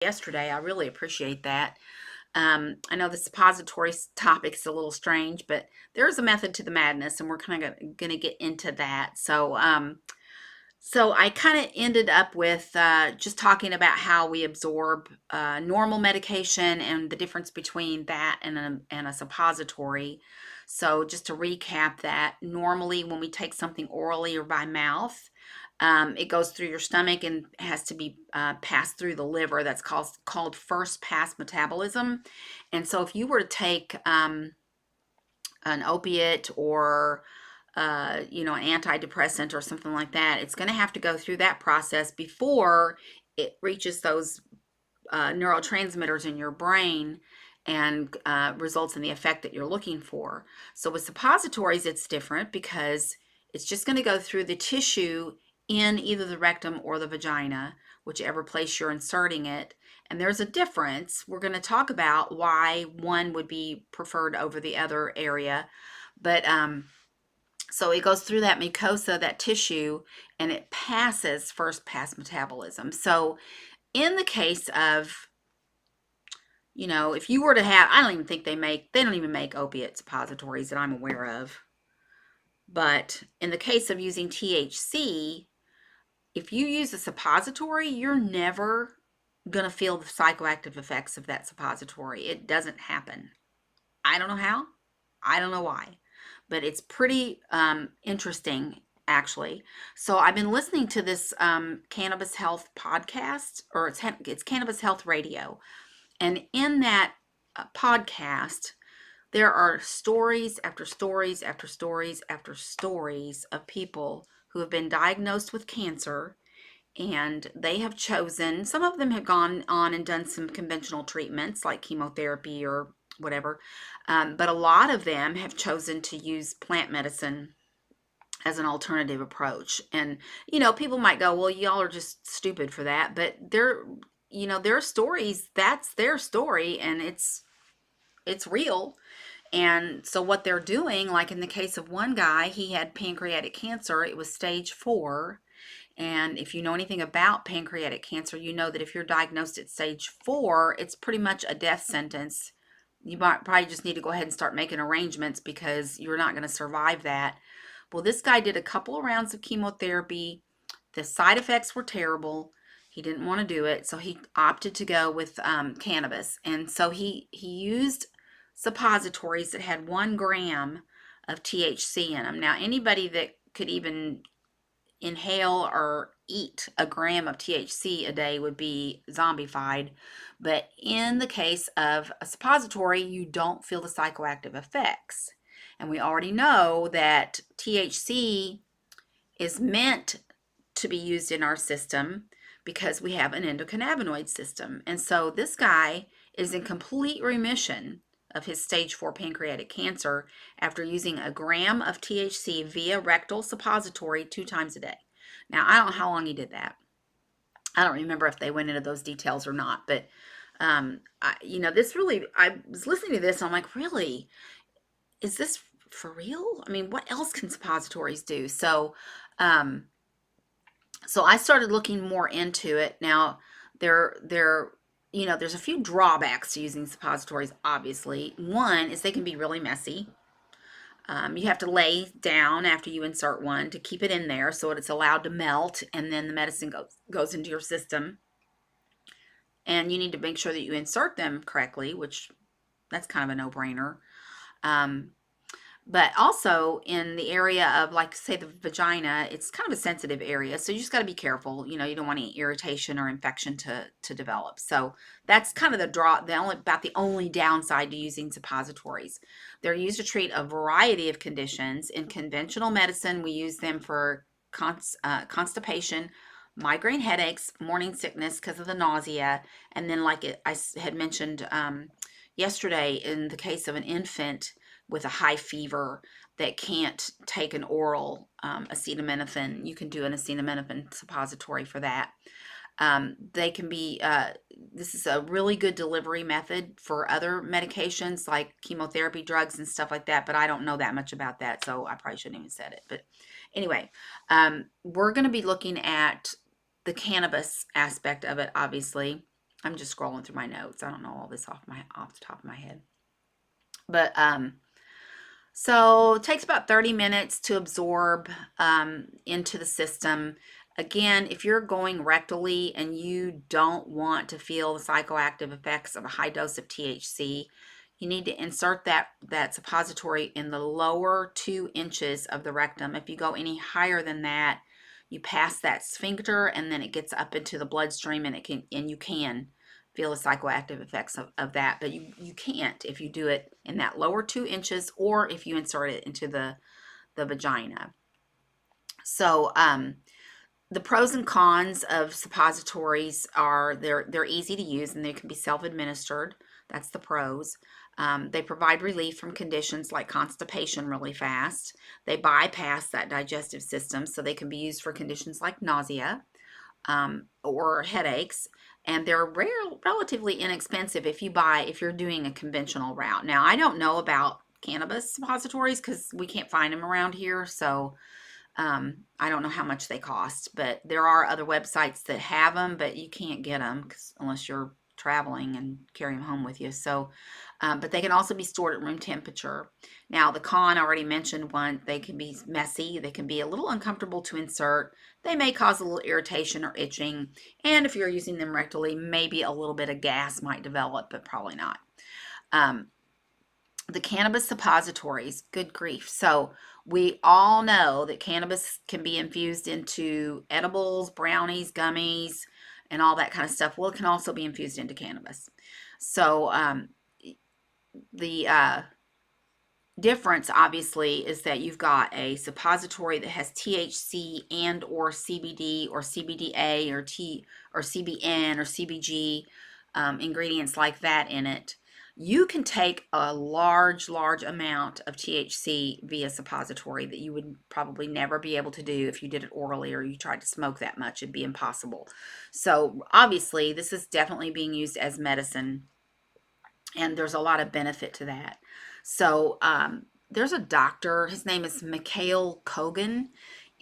yesterday. I really appreciate that. I know the suppository topic is a little strange, but there's a method to the madness, and we're kind of going to get into that. So I kind of ended up with just talking about how we absorb normal medication and the difference between that and a suppository. So just to recap that, normally when we take something orally or by mouth, it goes through your stomach and has to be passed through the liver. That's called first pass metabolism. And so if you were to take an opiate or an antidepressant or something like that, it's going to have to go through that process before it reaches those neurotransmitters in your brain and results in the effect that you're looking for. So with suppositories, it's different because it's just going to go through the tissue in either the rectum or the vagina, whichever place you're inserting it. And there's a difference. We're going to talk about why one would be preferred over the other area. But so it goes through that mucosa, that tissue, and it passes first pass metabolism. So in the case of, if you were to have, I don't even think they don't even make opiate suppositories that I'm aware of. But in the case of using THC, if you use a suppository, you're never going to feel the psychoactive effects of that suppository. It doesn't happen. I don't know how. I don't know why. But it's pretty interesting, actually. So I've been listening to this cannabis health podcast, or it's Cannabis Health Radio. And in that podcast, there are stories after stories after stories after stories of people who have been diagnosed with cancer, and they have chosen, some of them have gone on and done some conventional treatments like chemotherapy or whatever, but a lot of them have chosen to use plant medicine as an alternative approach. And people might go, well, y'all are just stupid for that, but their stories, that's their story, and it's real. And so what they're doing, like in the case of one guy, he had pancreatic cancer. It was stage 4. And if you know anything about pancreatic cancer, you know that if you're diagnosed at stage 4, it's pretty much a death sentence. You might probably just need to go ahead and start making arrangements because you're not going to survive that. Well, this guy did a couple of rounds of chemotherapy. The side effects were terrible. He didn't want to do it, so he opted to go with cannabis. And so he used suppositories that had 1 gram of THC in them. Now, anybody that could even inhale or eat a gram of THC a day would be zombified. But in the case of a suppository, you don't feel the psychoactive effects. And we already know that THC is meant to be used in our system because we have an endocannabinoid system. And so this guy is in complete remission of his stage 4 pancreatic cancer after using a gram of THC via rectal suppository 2 times a day. Now, I don't know how long he did that. I don't remember if they went into those details or not, but I was listening to this and I'm like, really? Is this for real? I mean, what else can suppositories do? Um, so I started looking more into it. Now, there's a few drawbacks to using suppositories, obviously. One is they can be really messy. You have to lay down after you insert one to keep it in there so it's allowed to melt, and then the medicine goes into your system. And you need to make sure that you insert them correctly, which that's kind of a no-brainer. Um, But also in the area of, like, say, the vagina, it's kind of a sensitive area. So you just got to be careful. You don't want any irritation or infection to develop. So that's kind of the only downside to using suppositories. They're used to treat a variety of conditions. In conventional medicine, we use them for constipation, migraine headaches, morning sickness because of the nausea. And then, like I had mentioned yesterday, in the case of an infant with a high fever that can't take an oral acetaminophen, you can do an acetaminophen suppository for that. They can be, this is a really good delivery method for other medications like chemotherapy drugs and stuff like that, but I don't know that much about that, so I probably shouldn't even said it. But anyway, we're going to be looking at the cannabis aspect of it, obviously. I'm just scrolling through my notes. I don't know all this off the top of my head. But so it takes about 30 minutes to absorb into the system. Again, if you're going rectally and you don't want to feel the psychoactive effects of a high dose of THC, you need to insert that suppository in the lower 2 inches of the rectum. If you go any higher than that, you pass that sphincter and then it gets up into the bloodstream, and you can feel the psychoactive effects of that, but you can't if you do it in that lower 2 inches or if you insert it into the vagina. So the pros and cons of suppositories are they're easy to use and they can be self-administered. That's the pros. They provide relief from conditions like constipation really fast. They bypass that digestive system, so they can be used for conditions like nausea or headaches, and they're relatively inexpensive if you're doing a conventional route. Now, I don't know about cannabis suppositories because we can't find them around here, so I don't know how much they cost, but there are other websites that have them, but you can't get them unless you're traveling and carry them home with you. So, but they can also be stored at room temperature. Now, the con, I already mentioned one, they can be messy. They can be a little uncomfortable to insert. They may cause a little irritation or itching. And if you're using them rectally, maybe a little bit of gas might develop, but probably not. The cannabis suppositories, good grief. So we all know that cannabis can be infused into edibles, brownies, gummies, and all that kind of stuff. Well, it can also be infused into cannabis. So the difference, obviously, is that you've got a suppository that has THC and or CBD or CBDA or CBN or CBG ingredients like that in it. You can take a large amount of THC via suppository that you would probably never be able to do if you did it orally or you tried to smoke that much. It'd be impossible. So obviously, this is definitely being used as medicine, and there's a lot of benefit to that. So there's a doctor. His name is Mikhail Kogan,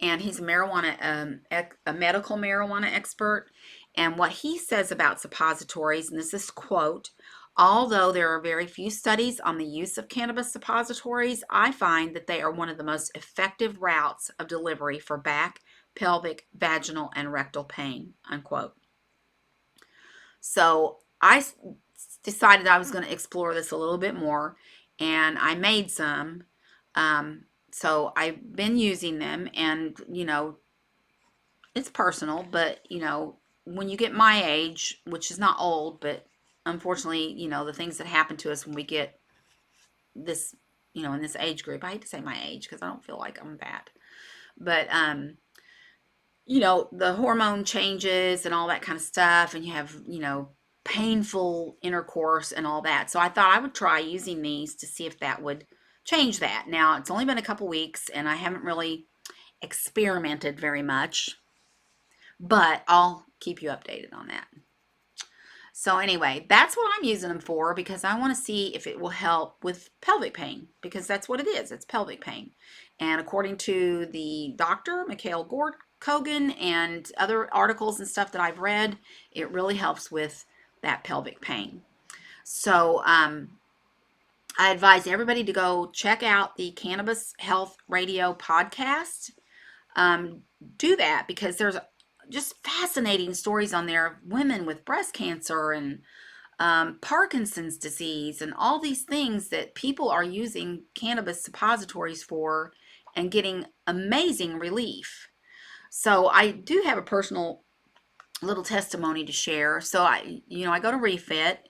and he's a medical marijuana expert. And what he says about suppositories, and this is quote, although there are very few studies on the use of cannabis suppositories, I find that they are one of the most effective routes of delivery for back, pelvic, vaginal, and rectal pain, unquote. So I decided I was going to explore this a little bit more, and I made some. So I've been using them, and it's personal, but when you get my age, which is not old, but unfortunately, the things that happen to us when we get this, in this age group. I hate to say my age because I don't feel like I'm that, but the hormone changes and all that kind of stuff, and you have, painful intercourse and all that. So I thought I would try using these to see if that would change that. Now, it's only been a couple weeks and I haven't really experimented very much, but I'll keep you updated on that. So anyway, that's what I'm using them for, because I want to see if it will help with pelvic pain, because that's what it is. It's pelvic pain. And according to the doctor, Mikhail Kogan, and other articles and stuff that I've read, it really helps with that pelvic pain. So I advise everybody to go check out the Cannabis Health Radio podcast. Do that, because there's just fascinating stories on there of women with breast cancer and Parkinson's disease and all these things that people are using cannabis suppositories for and getting amazing relief. So I do have a personal little testimony to share. So I go to Refit,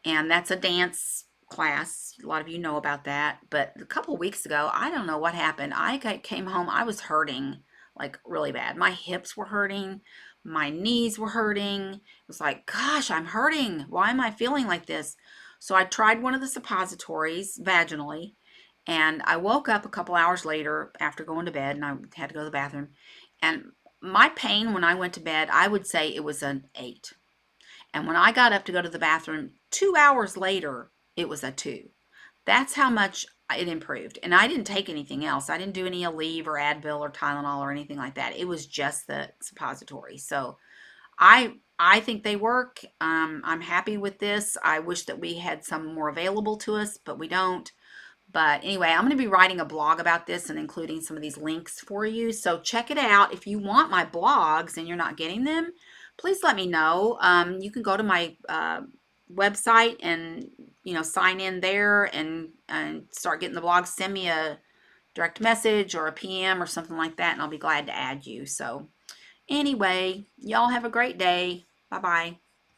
and that's a dance class. A lot of you know about that. But a couple weeks ago, I don't know what happened. I came home, I was hurting like really bad. My hips were hurting. My knees were hurting. It was like, gosh, I'm hurting. Why am I feeling like this? So I tried one of the suppositories vaginally, and I woke up a couple hours later after going to bed, and I had to go to the bathroom. And my pain when I went to bed, I would say it was an 8. And when I got up to go to the bathroom 2 hours later, it was a 2. That's how much it improved. And I didn't take anything else. I didn't do any Aleve or Advil or Tylenol or anything like that. It was just the suppository. So I think they work. I'm happy with this. I wish that we had some more available to us, but we don't. But anyway, I'm going to be writing a blog about this and including some of these links for you. So check it out. If you want my blogs and you're not getting them, please let me know. You can go to my website and sign in there and start getting the blogs. Send me a direct message or a PM or something like that, and I'll be glad to add you. So anyway, y'all have a great day. Bye bye.